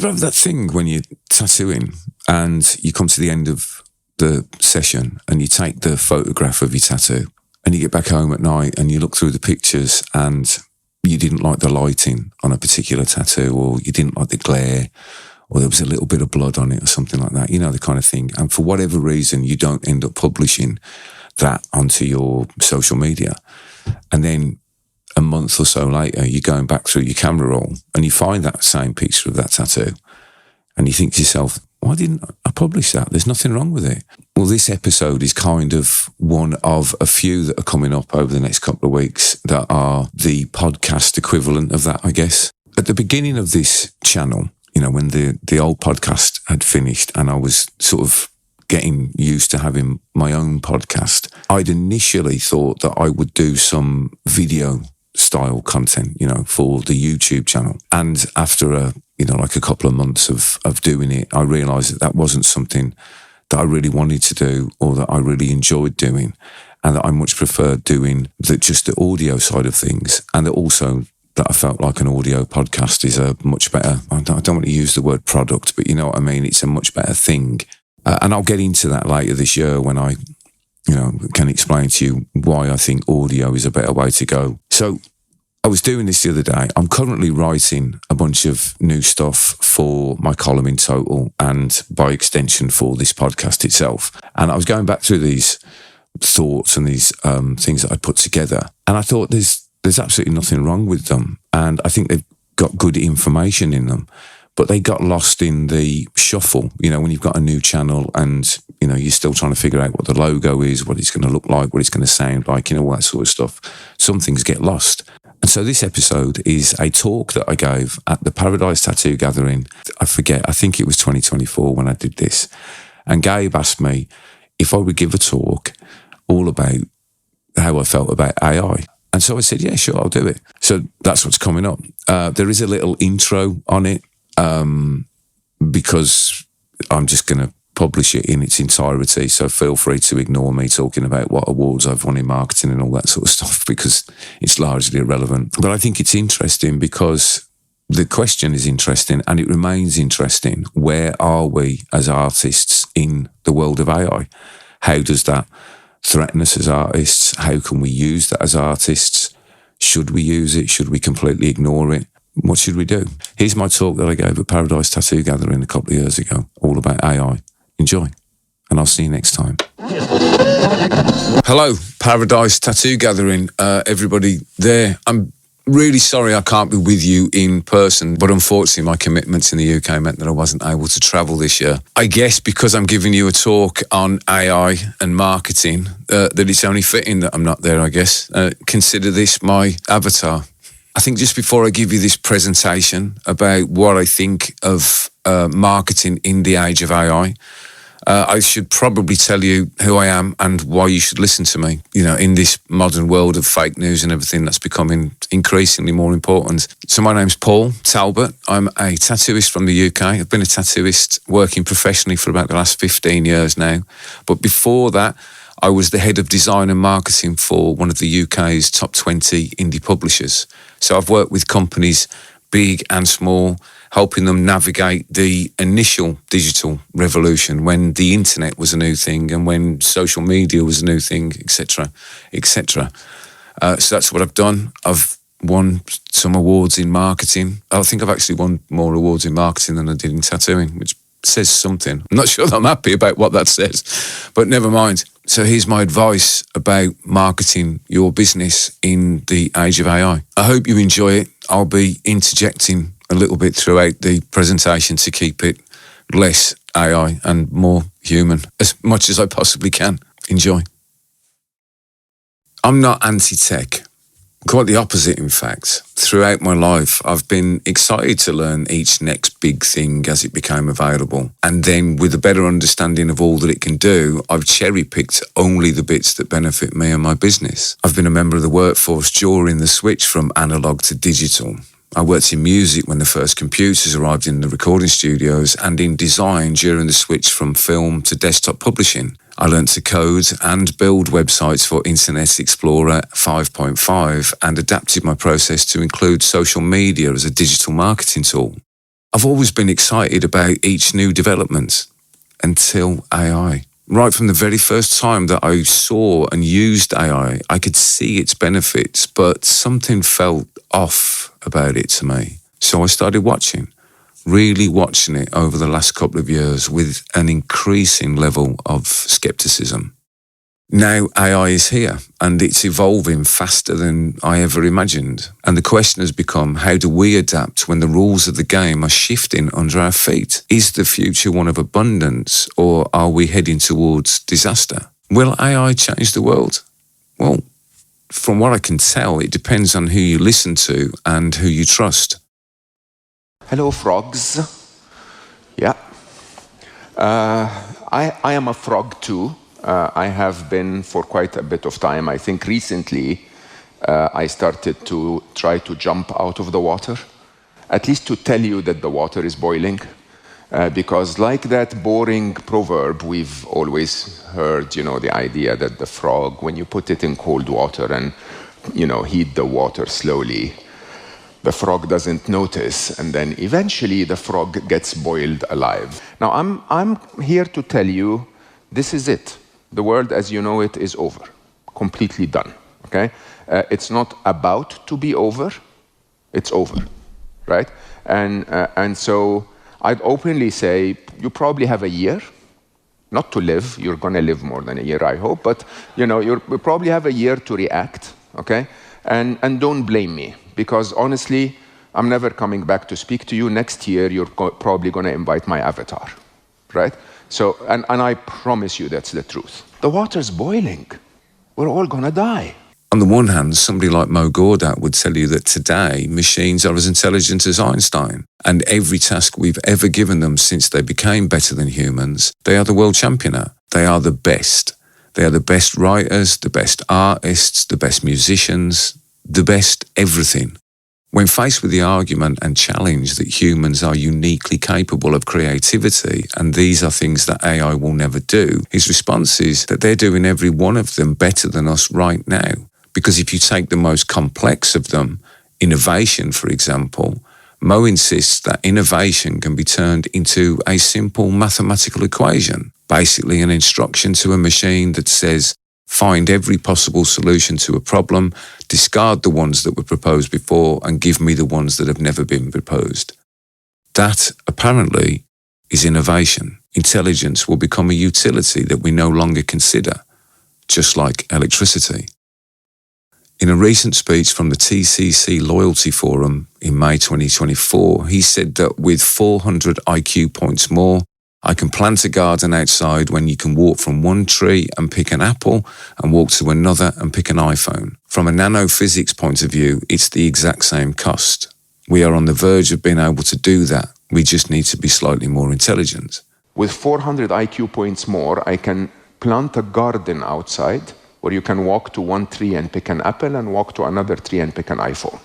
ever have that thing when you're tattooing and you come to the end of the session and you take the photograph of your tattoo and you get back home at night and you look through the pictures and you didn't like the lighting on a particular tattoo, or you didn't like the glare, or there was a little bit of blood on it or something like that, you know, the kind of thing. And for whatever reason, you don't end up publishing that onto your social media. And then a month or so later, you're going back through your camera roll and you find that same picture of that tattoo. And you think to yourself, why didn't I publish that? There's nothing wrong with it. Well, this episode is kind of one of a few that are coming up over the next couple of weeks that are the podcast equivalent of that, I guess. At the beginning of this channel, you know, when the old podcast had finished and I was sort of getting used to having my own podcast, I'd initially thought that I would do some video style content, you know, for the YouTube channel. And after a couple of months of doing it, I realised that wasn't something that I really wanted to do or that I really enjoyed doing, and that I much preferred doing just the audio side of things, and that I felt like an audio podcast is a much better, I don't want to use the word product, but you know what I mean, it's a much better thing. And I'll get into that later this year when I, you know, can explain to you why I think audio is a better way to go. So I was doing this the other day. I'm currently writing a bunch of new stuff for my column in Total and by extension for this podcast itself. And I was going back through these thoughts and these things that I put together. And I thought there's absolutely nothing wrong with them. And I think they've got good information in them. But they got lost in the shuffle, you know, when you've got a new channel and, you know, you're still trying to figure out what the logo is, what it's going to look like, what it's going to sound like, you know, all that sort of stuff. Some things get lost. And so this episode is a talk that I gave at the Paradise Tattoo Gathering. I think it was 2024 when I did this. And Gabe asked me if I would give a talk all about how I felt about AI. And so I said, yeah, sure, I'll do it. So that's what's coming up. There is a little intro on it. Because I'm just going to publish it in its entirety. So feel free to ignore me talking about what awards I've won in marketing and all that sort of stuff, because it's largely irrelevant. But I think it's interesting because the question is interesting and it remains interesting. Where are we as artists in the world of AI? How does that threaten us as artists? How can we use that as artists? Should we use it? Should we completely ignore it? What should we do? Here's my talk that I gave at Paradise Tattoo Gathering a couple of years ago, all about AI. Enjoy, and I'll see you next time. Hello, Paradise Tattoo Gathering, everybody there. I'm really sorry I can't be with you in person, but unfortunately my commitments in the UK meant that I wasn't able to travel this year. I guess because I'm giving you a talk on AI and marketing, that it's only fitting that I'm not there, I guess. Consider this my avatar. I think just before I give you this presentation about what I think of marketing in the age of AI, I should probably tell you who I am and why you should listen to me. You know, in this modern world of fake news and everything that's becoming increasingly more important. So my name's Paul Talbot. I'm a tattooist from the UK. I've been a tattooist working professionally for about the last 15 years now. But before that, I was the head of design and marketing for one of the UK's top 20 indie publishers. So I've worked with companies big and small, helping them navigate the initial digital revolution when the internet was a new thing and when social media was a new thing, etc., etc. So that's what I've done. I've won some awards in marketing. I think I've actually won more awards in marketing than I did in tattooing, which says something. I'm not sure that I'm happy about what that says, but never mind. So here's my advice about marketing your business in the age of AI. I hope you enjoy it. I'll be interjecting a little bit throughout the presentation to keep it less AI and more human as much as I possibly can. Enjoy. I'm not anti-tech. Quite the opposite, in fact. Throughout my life, I've been excited to learn each next big thing as it became available. And then with a better understanding of all that it can do, I've cherry-picked only the bits that benefit me and my business. I've been a member of the workforce during the switch from analog to digital. I worked in music when the first computers arrived in the recording studios and in design during the switch from film to desktop publishing. I learned to code and build websites for Internet Explorer 5.5 and adapted my process to include social media as a digital marketing tool. I've always been excited about each new development until AI. Right from the very first time that I saw and used AI, I could see its benefits, but something felt off about it to me. So I started really watching it over the last couple of years with an increasing level of skepticism. Now AI is here and it's evolving faster than I ever imagined. And the question has become, how do we adapt when the rules of the game are shifting under our feet? Is the future one of abundance or are we heading towards disaster? Will AI change the world? Well, from what I can tell, it depends on who you listen to and who you trust. Hello, frogs. Yeah. I am a frog too. I have been for quite a bit of time. I think recently I started to try to jump out of the water, at least to tell you that the water is boiling. Because like that boring proverb, we've always heard, the idea that the frog, when you put it in cold water and, heat the water slowly, the frog doesn't notice, and then eventually the frog gets boiled alive. Now, I'm here to tell you, this is it. The world as you know it is over, completely done, okay? It's not about to be over, it's over, right? And so I'd openly say, you probably have a year, not to live, you're gonna live more than a year, I hope, but you probably have a year to react, okay? And don't blame me, because honestly, I'm never coming back to speak to you. Next year, you're probably gonna invite my avatar, right? So, and I promise you that's the truth. The water's boiling. We're all gonna die. On the one hand, somebody like Mo Gawdat would tell you that today machines are as intelligent as Einstein, and every task we've ever given them since they became better than humans, they are the world champion at. They are the best. They are the best writers, the best artists, the best musicians, the best everything. When faced with the argument and challenge that humans are uniquely capable of creativity and these are things that AI will never do, his response is that they're doing every one of them better than us right now. Because if you take the most complex of them, innovation, for example, Mo insists that innovation can be turned into a simple mathematical equation, basically an instruction to a machine that says, find every possible solution to a problem, discard the ones that were proposed before, and give me the ones that have never been proposed. That, apparently, is innovation. Intelligence will become a utility that we no longer consider, just like electricity. In a recent speech from the TCC Loyalty Forum in May 2024, he said that with 400 IQ points more, I can plant a garden outside when you can walk from one tree and pick an apple and walk to another and pick an iPhone. From a nanophysics point of view, it's the exact same cost. We are on the verge of being able to do that. We just need to be slightly more intelligent. With 400 IQ points more, I can plant a garden outside where you can walk to one tree and pick an apple and walk to another tree and pick an iPhone.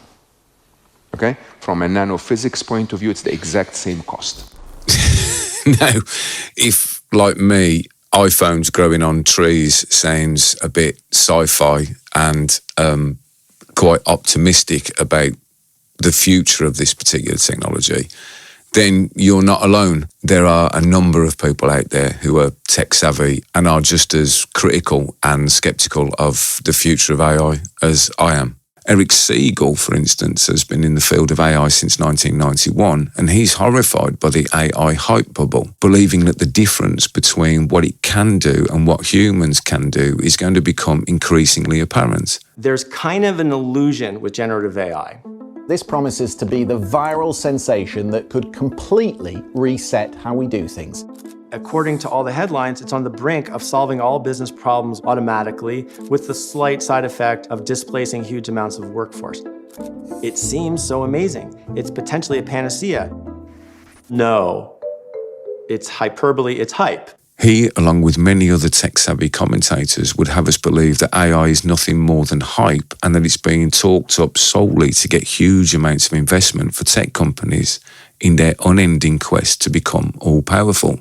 Okay? From a nanophysics point of view, it's the exact same cost. Now, if, like me, iPhones growing on trees sounds a bit sci-fi and quite optimistic about the future of this particular technology, then you're not alone. There are a number of people out there who are tech savvy and are just as critical and skeptical of the future of AI as I am. Eric Siegel, for instance, has been in the field of AI since 1991, and he's horrified by the AI hype bubble, believing that the difference between what it can do and what humans can do is going to become increasingly apparent. There's kind of an illusion with generative AI. This promises to be the viral sensation that could completely reset how we do things. According to all the headlines, it's on the brink of solving all business problems automatically with the slight side effect of displacing huge amounts of workforce. It seems so amazing. It's potentially a panacea. No, it's hyperbole, it's hype. He, along with many other tech-savvy commentators, would have us believe that AI is nothing more than hype and that it's being talked up solely to get huge amounts of investment for tech companies in their unending quest to become all-powerful.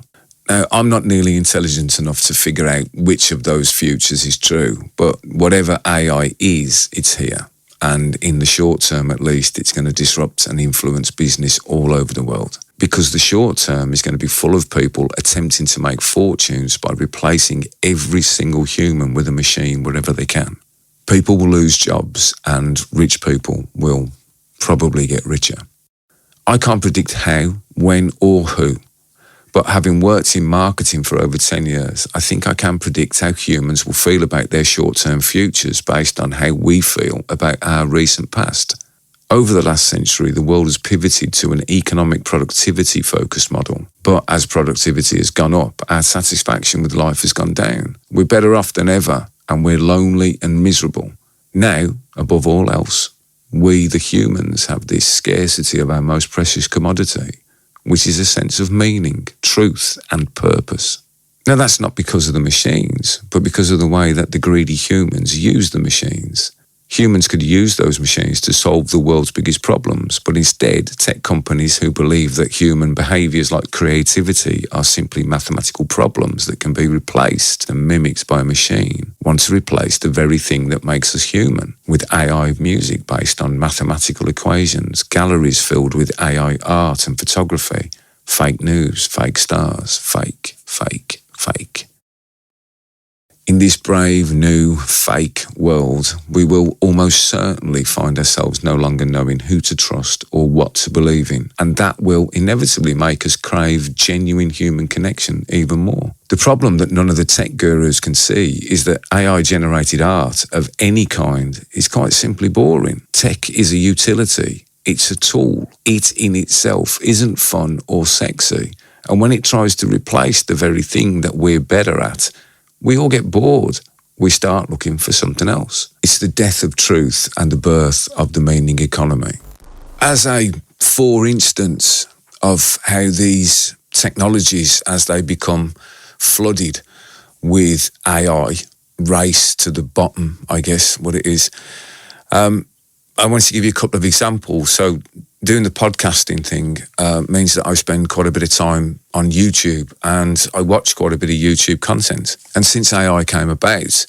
Now, I'm not nearly intelligent enough to figure out which of those futures is true, but whatever AI is, it's here. And in the short term, at least, it's going to disrupt and influence business all over the world. Because the short term is going to be full of people attempting to make fortunes by replacing every single human with a machine wherever they can. People will lose jobs and rich people will probably get richer. I can't predict how, when, or who. But having worked in marketing for over 10 years, I think I can predict how humans will feel about their short-term futures based on how we feel about our recent past. Over the last century, the world has pivoted to an economic productivity-focused model. But as productivity has gone up, our satisfaction with life has gone down. We're better off than ever, and we're lonely and miserable. Now, above all else, we, the humans, have this scarcity of our most precious commodity, which is a sense of meaning, truth, and purpose. Now, that's not because of the machines, but because of the way that the greedy humans use the machines. Humans could use those machines to solve the world's biggest problems, but instead, tech companies who believe that human behaviours like creativity are simply mathematical problems that can be replaced and mimicked by a machine want to replace the very thing that makes us human, with AI music based on mathematical equations, galleries filled with AI art and photography, fake news, fake stars, fake, fake, fake. In this brave, new, fake world, we will almost certainly find ourselves no longer knowing who to trust or what to believe in, and that will inevitably make us crave genuine human connection even more. The problem that none of the tech gurus can see is that AI-generated art of any kind is quite simply boring. Tech is a utility. It's a tool. It in itself isn't fun or sexy, and when it tries to replace the very thing that we're better at, we all get bored. We start looking for something else. It's the death of truth and the birth of the meaning economy. As a for instance of how these technologies, as they become flooded with AI, race to the bottom, I guess, what it is. I wanted to give you a couple of examples. So doing the podcasting thing means that I spend quite a bit of time on YouTube, and I watch quite a bit of YouTube content. And since AI came about,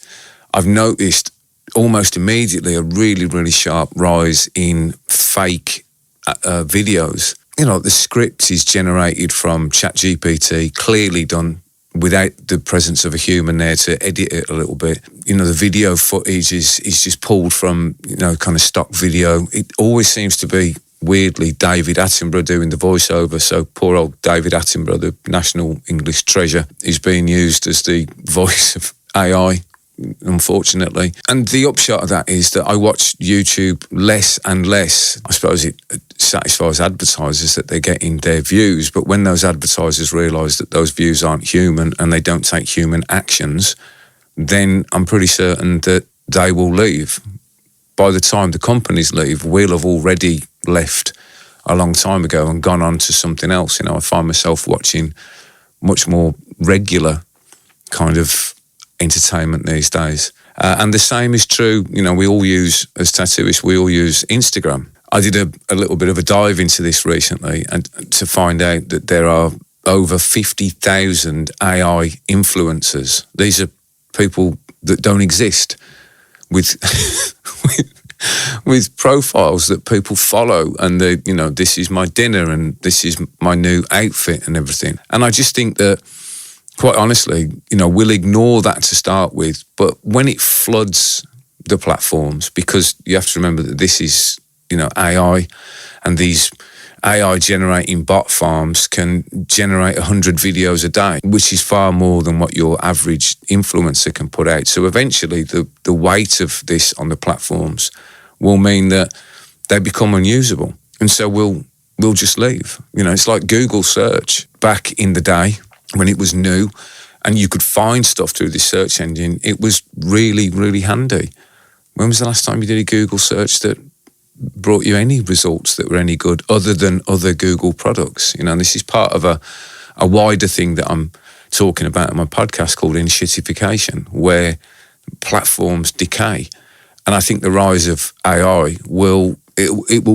I've noticed almost immediately a really, really sharp rise in fake videos. You know, the script is generated from ChatGPT, clearly done without the presence of a human there to edit it a little bit. You know, the video footage is just pulled from, you know, kind of stock video. It always seems to be, weirdly, David Attenborough doing the voiceover. So poor old David Attenborough, the national English treasure, is being used as the voice of AI, unfortunately. And the upshot of that is that I watch YouTube less and less. I suppose it satisfies advertisers that they're getting their views, but when those advertisers realise that those views aren't human and they don't take human actions, then I'm pretty certain that they will leave. By the time the companies leave, we'll have already left a long time ago and gone on to something else. You know, I find myself watching much more regular kind of entertainment these days. And the same is true, you know, we all use, as tattooists, we all use Instagram. I did a little bit of a dive into this recently, and to find out that there are over 50,000 AI influencers. These are people that don't exist with with profiles that people follow, and they, you know, this is my dinner and this is my new outfit and everything. And I just think that, quite honestly, you know, we'll ignore that to start with, but when it floods the platforms, because you have to remember that this is, you know, AI, and these AI generating bot farms can generate 100 videos a day, which is far more than what your average influencer can put out. So eventually the weight of this on the platforms will mean that they become unusable. And so we'll just leave. You know, it's like Google search back in the day when it was new and you could find stuff through this search engine. It was really, really handy. When was the last time you did a Google search that brought you any results that were any good other than other Google products? You know, this is part of a wider thing that I'm talking about in my podcast called initiatification, where platforms decay. And I think the rise of AI will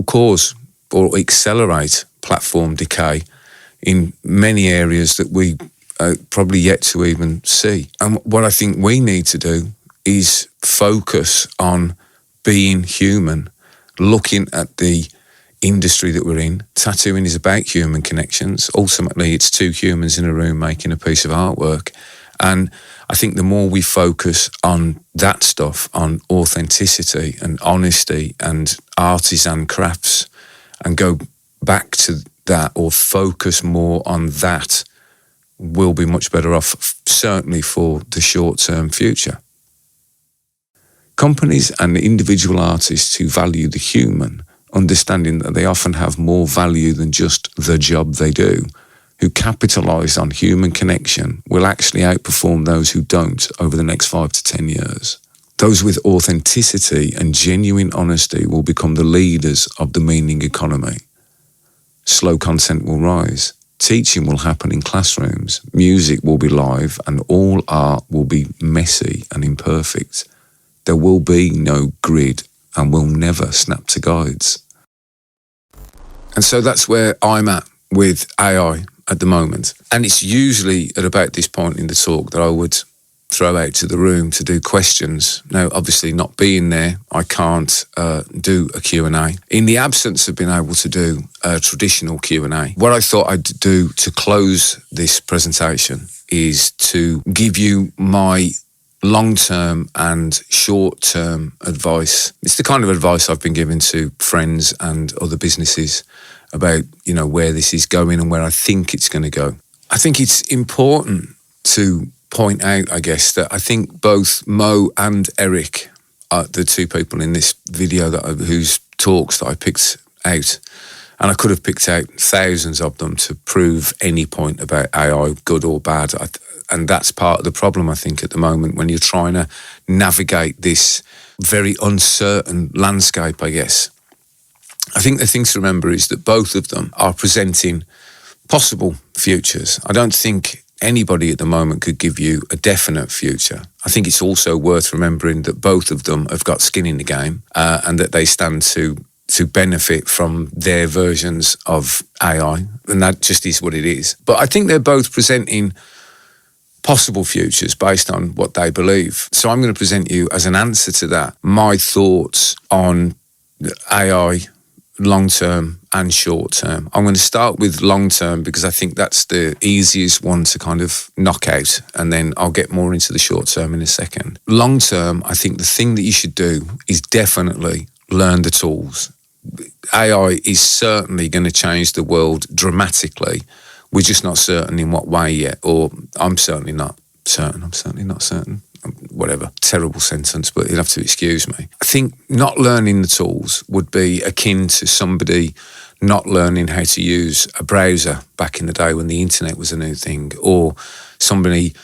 cause or accelerate platform decay in many areas that we probably yet to even see. And what I think we need to do is focus on being human, looking at the industry that we're in. Tattooing is about human connections. Ultimately, it's two humans in a room making a piece of artwork. And I think the more we focus on that stuff, on authenticity and honesty and artisan crafts, and go back to that or focus more on that, we'll be much better off, certainly for the short-term future. Companies and individual artists who value the human, understanding that they often have more value than just the job they do, who capitalise on human connection, will actually outperform those who don't over the next 5 to 10 years. Those with authenticity and genuine honesty will become the leaders of the meaning economy. Slow content will rise. Teaching will happen in classrooms. Music will be live, and all art will be messy and imperfect. There will be no grid, and we'll never snap to guides. And so that's where I'm at with AI at the moment. And it's usually at about this point in the talk that I would throw out to the room to do questions. Now, obviously not being there, I can't do a Q&A. In the absence of being able to do a traditional Q&A, what I thought I'd do to close this presentation is to give you my long-term and short-term advice. It's the kind of advice I've been giving to friends and other businesses about, you know, where this is going and where I think it's going to go. I think it's important to point out, I guess, that I think both Mo and Eric are the two people in this video whose talks that I picked out. And I could have picked out thousands of them to prove any point about AI, good or bad. And that's part of the problem, I think, at the moment, when you're trying to navigate this very uncertain landscape, I guess. I think the thing to remember is that both of them are presenting possible futures. I don't think anybody at the moment could give you a definite future. I think it's also worth remembering that both of them have got skin in the game and that they stand to benefit from their versions of AI. And that just is what it is. But I think they're both presenting possible futures based on what they believe. So I'm going to present you, as an answer to that, my thoughts on AI long-term and short-term. I'm going to start with long-term because I think that's the easiest one to kind of knock out, and then I'll get more into the short-term in a second. Long-term, I think the thing that you should do is definitely learn the tools. AI is certainly going to change the world dramatically. We're just not certain in what way yet, or I'm certainly not certain. Whatever, terrible sentence, but you'll have to excuse me. I think not learning the tools would be akin to somebody not learning how to use a browser back in the day when the internet was a new thing, or somebody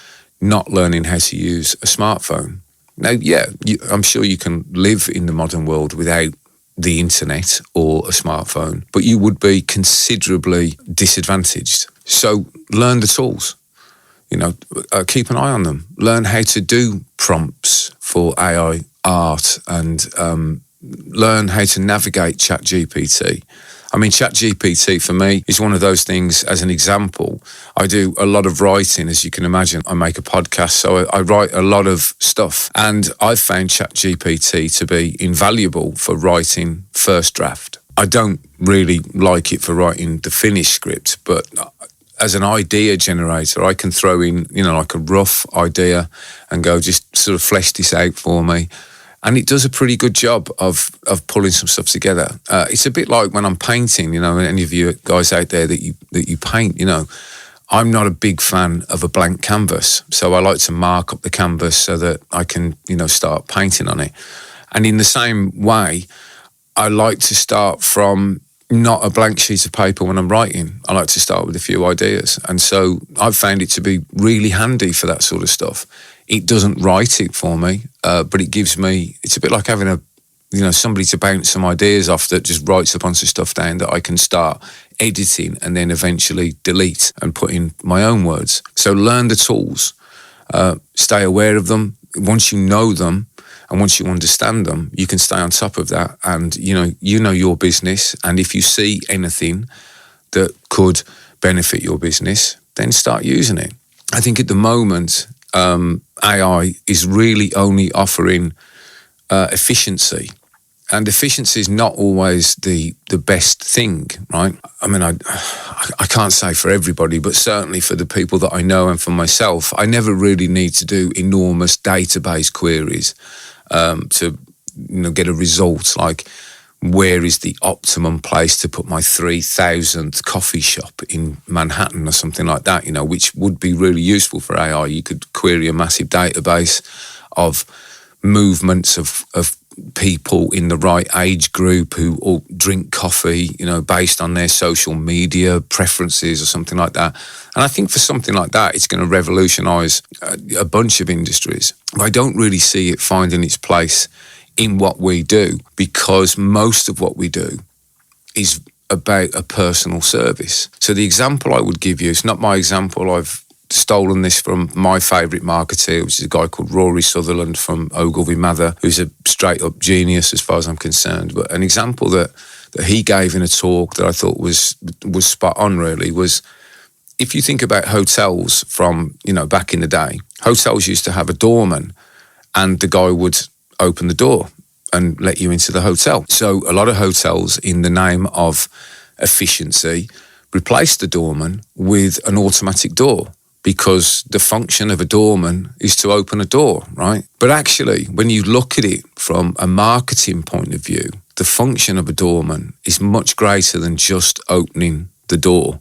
not learning how to use a smartphone. Now, yeah, I'm sure you can live in the modern world without the internet or a smartphone, but you would be considerably disadvantaged. So learn the tools. You know, keep an eye on them. Learn how to do prompts for AI art, and learn how to navigate ChatGPT. I mean, ChatGPT for me is one of those things. As an example, I do a lot of writing, as you can imagine. I make a podcast, so I write a lot of stuff. And I've found ChatGPT to be invaluable for writing first draft. I don't really like it for writing the finished script, but as an idea generator, I can throw in, you know, like a rough idea and go, just sort of flesh this out for me. And it does a pretty good job of pulling some stuff together. It's a bit like when I'm painting, you know, any of you guys out there that you paint, you know, I'm not a big fan of a blank canvas. So I like to mark up the canvas so that I can, you know, start painting on it. And in the same way, I like to start from not a blank sheet of paper when I'm writing. I like to start with a few ideas. And so I've found it to be really handy for that sort of stuff. It doesn't write it for me, but it gives me, it's a bit like having somebody to bounce some ideas off that just writes a bunch of stuff down that I can start editing and then eventually delete and put in my own words. So learn the tools, stay aware of them. Once you know them, and once you understand them, you can stay on top of that. And, you know your business. And if you see anything that could benefit your business, then start using it. I think at the moment, AI is really only offering efficiency. And efficiency is not always the best thing, right? I mean, I can't say for everybody, but certainly for the people that I know and for myself, I never really need to do enormous database queries to get a result like, where is the optimum place to put my 3,000th coffee shop in Manhattan or something like that, which would be really useful for AI. You could query a massive database of movements of people in the right age group who all drink coffee, based on their social media preferences or something like that. And I think for something like that, it's going to revolutionise a bunch of industries. But I don't really see it finding its place in what we do, because most of what we do is about a personal service. So the example I would give you, it's not my example, I've stolen this from my favourite marketeer, which is a guy called Rory Sutherland from Ogilvy Mather, who's a straight up genius as far as I'm concerned. But an example that he gave in a talk that I thought was spot on really was, if you think about hotels from, back in the day, hotels used to have a doorman and the guy would open the door and let you into the hotel. So a lot of hotels, in the name of efficiency, replaced the doorman with an automatic door, because the function of a doorman is to open a door, right? But actually, when you look at it from a marketing point of view, the function of a doorman is much greater than just opening the door.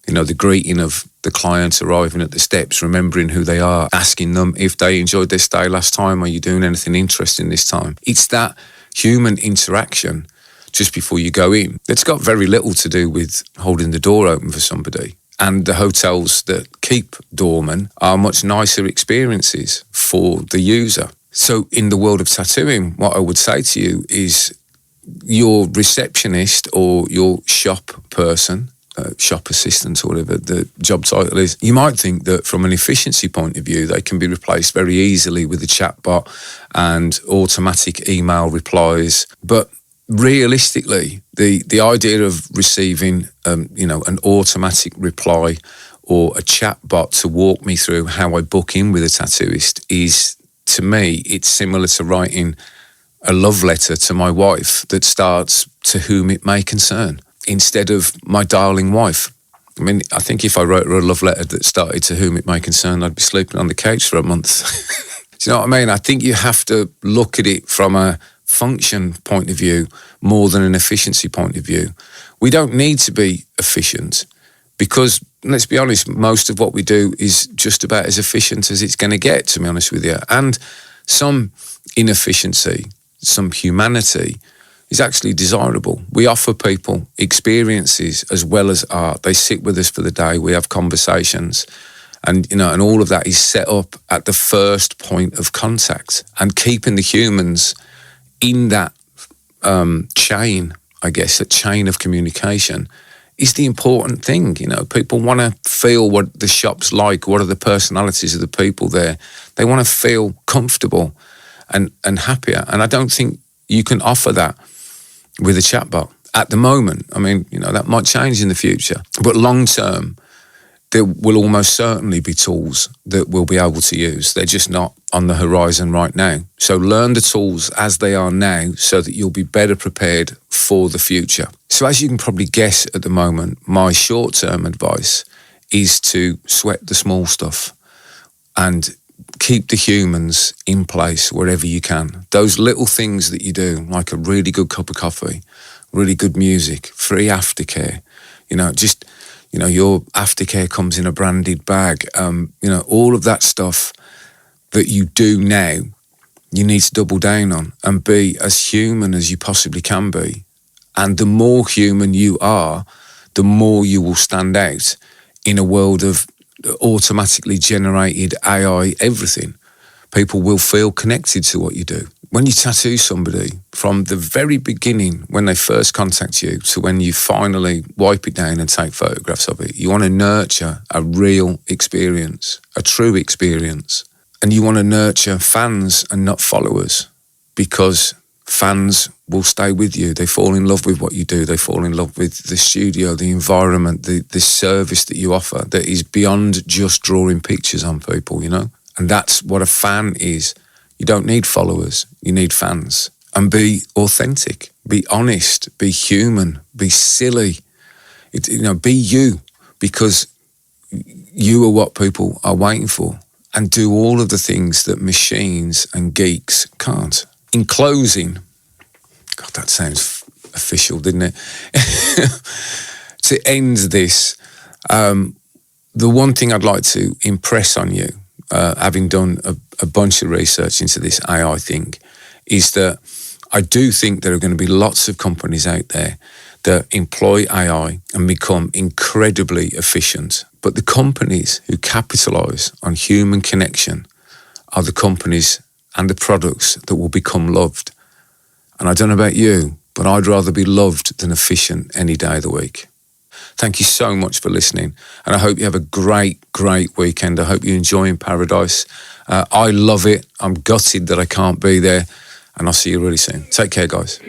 The greeting of the client arriving at the steps, remembering who they are, asking them if they enjoyed their stay last time, are you doing anything interesting this time? It's that human interaction just before you go in that's got very little to do with holding the door open for somebody. And the hotels that keep doormen are much nicer experiences for the user. So in the world of tattooing, what I would say to you is your receptionist or your shop person, shop assistant or whatever the job title is, you might think that from an efficiency point of view, they can be replaced very easily with a chatbot and automatic email replies. But realistically, the idea of receiving, an automatic reply or a chatbot to walk me through how I book in with a tattooist is, to me, it's similar to writing a love letter to my wife that starts "to whom it may concern" instead of "my darling wife." I mean, I think if I wrote her a love letter that started "to whom it may concern," I'd be sleeping on the couch for a month. Do you know what I mean? I think you have to look at it from a function point of view more than an efficiency point of view. We don't need to be efficient because, let's be honest, most of what we do is just about as efficient as it's going to get, to be honest with you. And some inefficiency, some humanity is actually desirable. We offer people experiences as well as art. They sit with us for the day. We have conversations. And, and all of that is set up at the first point of contact. And keeping the humans in that chain, I guess, that chain of communication is the important thing. People want to feel what the shop's like, what are the personalities of the people there. They want to feel comfortable and happier. And I don't think you can offer that with a chatbot at the moment. I mean, that might change in the future. But long term, there will almost certainly be tools that we'll be able to use. They're just not on the horizon right now. So learn the tools as they are now so that you'll be better prepared for the future. So as you can probably guess at the moment, my short-term advice is to sweat the small stuff and keep the humans in place wherever you can. Those little things that you do, like a really good cup of coffee, really good music, free aftercare, your aftercare comes in a branded bag. All of that stuff that you do now, you need to double down on and be as human as you possibly can be. And the more human you are, the more you will stand out in a world of automatically generated AI everything. People will feel connected to what you do. When you tattoo somebody, from the very beginning, when they first contact you, to when you finally wipe it down and take photographs of it, you want to nurture a real experience, a true experience. And you want to nurture fans and not followers, because fans will stay with you. They fall in love with what you do. They fall in love with the studio, the environment, the service that you offer that is beyond just drawing pictures on people, And that's what a fan is. You don't need followers, you need fans. and be authentic, be honest, be human, be silly. Be you, because you are what people are waiting for, and do all of the things that machines and geeks can't. In closing, God, that sounds official, didn't it? To end this, the one thing I'd like to impress on you, having done a bunch of research into this AI thing, is that I do think there are going to be lots of companies out there that employ AI and become incredibly efficient. But the companies who capitalise on human connection are the companies and the products that will become loved. And I don't know about you, but I'd rather be loved than efficient any day of the week. Thank you so much for listening. And I hope you have a great, great weekend. I hope you enjoy in paradise. I love it. I'm gutted that I can't be there. And I'll see you really soon. Take care, guys.